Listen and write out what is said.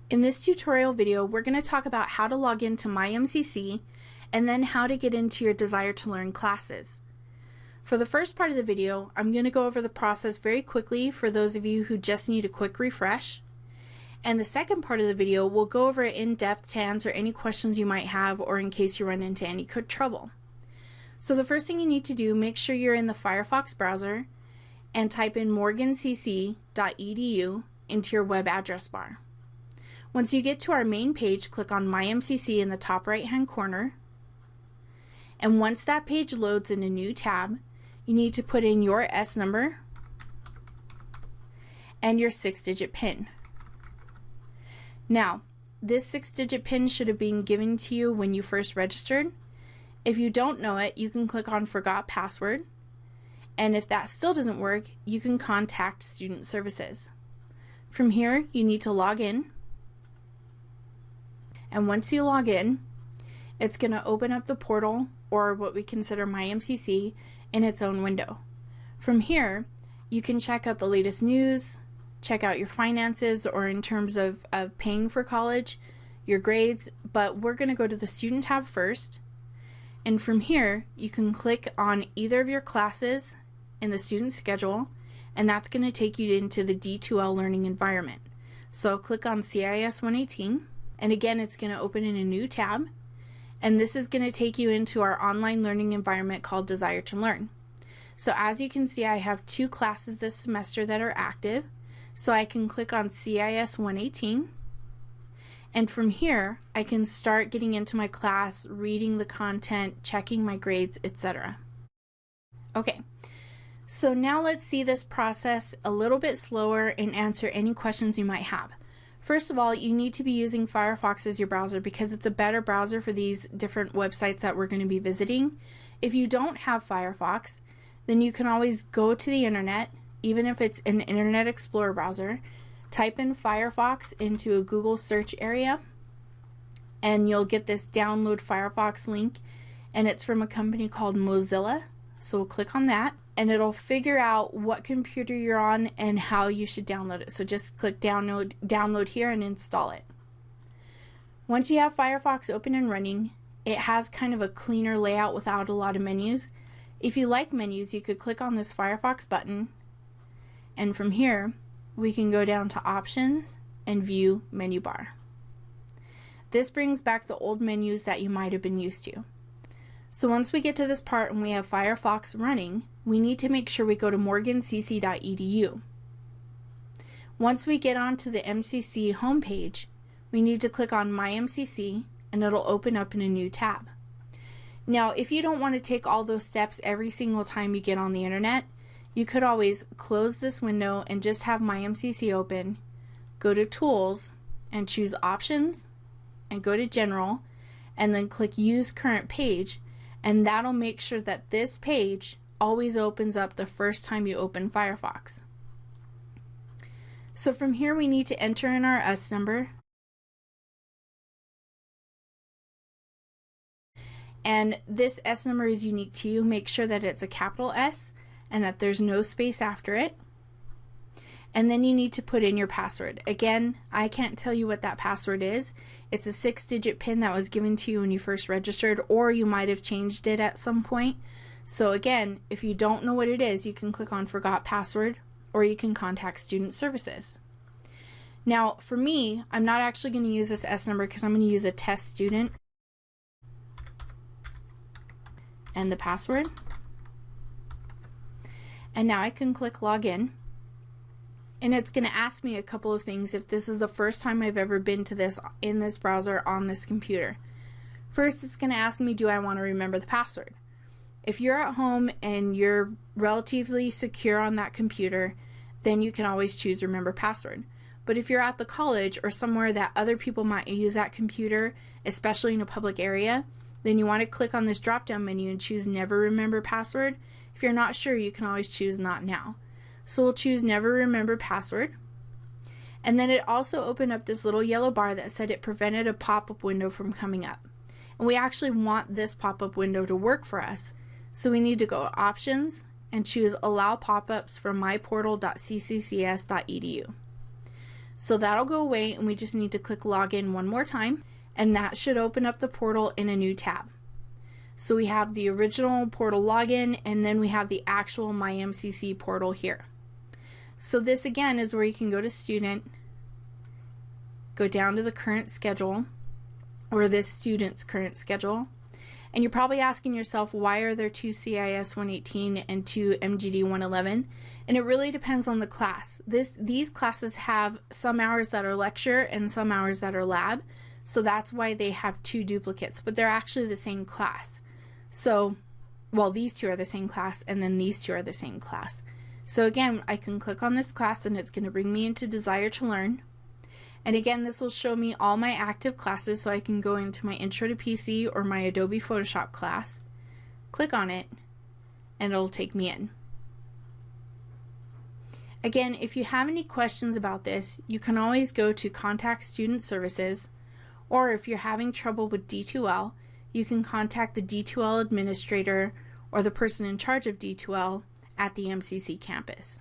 In this tutorial video, we're going to talk about how to log into MyMCC and then how to get into your Desire to Learn classes. For the first part of the video, I'm going to go over the process very quickly for those of you who just need a quick refresh. And the second part of the video, we'll go over it in depth to answer any questions you might have or in case you run into any trouble. So the first thing you need to do, make sure you're in the Firefox browser and type in morgancc.edu into your web address bar. Once you get to our main page, click on MyMCC in the top right hand corner. And once that page loads in a new tab, you need to put in your S number and your 6-digit PIN. Now, this 6-digit PIN should have been given to you when you first registered. If you don't know it, you can click on Forgot Password. And if that still doesn't work, you can contact Student Services. From here, you need to log in. And once you log in, it's going to open up the portal, or what we consider MyMCC, in its own window. From here, you can check out the latest news, check out your finances, or in terms of paying for college, your grades, but we're going to go to the Student tab first. And from here, you can click on either of your classes in the student schedule, and that's going to take you into the D2l Learning Environment. So click on CIS 118. And again, it's going to open in a new tab, and this is going to take you into our online learning environment called Desire to Learn. So as you can see, I have 2 classes this semester that are active, so I can click on CIS 118, and from here I can start getting into my class, reading the content, checking my grades, etc. Okay, so now let's see this process a little bit slower and answer any questions you might have. First of all, you need to be using Firefox as your browser because it's a better browser for these different websites that we're going to be visiting. If you don't have Firefox, then you can always go to the internet, even if it's an Internet Explorer browser, type in Firefox into a Google search area, and you'll get this download Firefox link, and it's from a company called Mozilla. So we'll click on that, and it'll figure out what computer you're on and how you should download it. So just click download here and install it. Once you have Firefox open and running, it has kind of a cleaner layout without a lot of menus. If you like menus, you could click on this Firefox button, and from here we can go down to Options and View Menu Bar. This brings back the old menus that you might have been used to. So once we get to this part and we have Firefox running, we need to make sure we go to morgancc.edu. Once we get onto the MCC homepage, we need to click on MyMCC, and it'll open up in a new tab. Now, if you don't want to take all those steps every single time you get on the internet, you could always close this window and just have MyMCC open, go to Tools, and choose Options, and go to General, and then click Use Current Page, and that'll make sure that this page always opens up the first time you open Firefox. So from here we need to enter in our S number, and this S number is unique to you. Make sure that it's a capital S and that there's no space after it. And then you need to put in your password. Again, I can't tell you what that password is. It's a 6-digit PIN that was given to you when you first registered, or you might have changed it at some point. So again, if you don't know what it is, you can click on Forgot Password, or you can contact Student Services. Now, for me, I'm not actually going to use this S number because I'm going to use a test student. And the password. And now I can click Login. And it's going to ask me a couple of things if this is the first time I've ever been to this in this browser on this computer. First, it's going to ask me, do I want to remember the password? If you're at home and you're relatively secure on that computer, then you can always choose Remember Password. But if you're at the college or somewhere that other people might use that computer, especially in a public area, then you want to click on this drop-down menu and choose Never Remember Password. If you're not sure, you can always choose Not Now. So we'll choose Never Remember Password. And then it also opened up this little yellow bar that said it prevented a pop-up window from coming up. And we actually want this pop-up window to work for us. So we need to go to Options and choose Allow Pop-ups from myportal.cccs.edu. So that'll go away, and we just need to click login one more time, and that should open up the portal in a new tab. So we have the original portal login, and then we have the actual MyMCC portal here. So this again is where you can go to student, go down to the current schedule, or this student's current schedule. And you're probably asking yourself, why are there 2 CIS 118 and 2 MGD 111? And it really depends on the class. These classes have some hours that are lecture and some hours that are lab. So that's why they have 2 duplicates, but they're actually the same class. So, well, these 2 are the same class, and then these 2 are the same class. So again, I can click on this class, and it's going to bring me into Desire to Learn. And again, this will show me all my active classes, so I can go into my Intro to PC or my Adobe Photoshop class, click on it, and it'll take me in. Again, if you have any questions about this, you can always go to Contact Student Services, or if you're having trouble with D2L, you can contact the D2l Administrator or the person in charge of D2L at the MCC campus.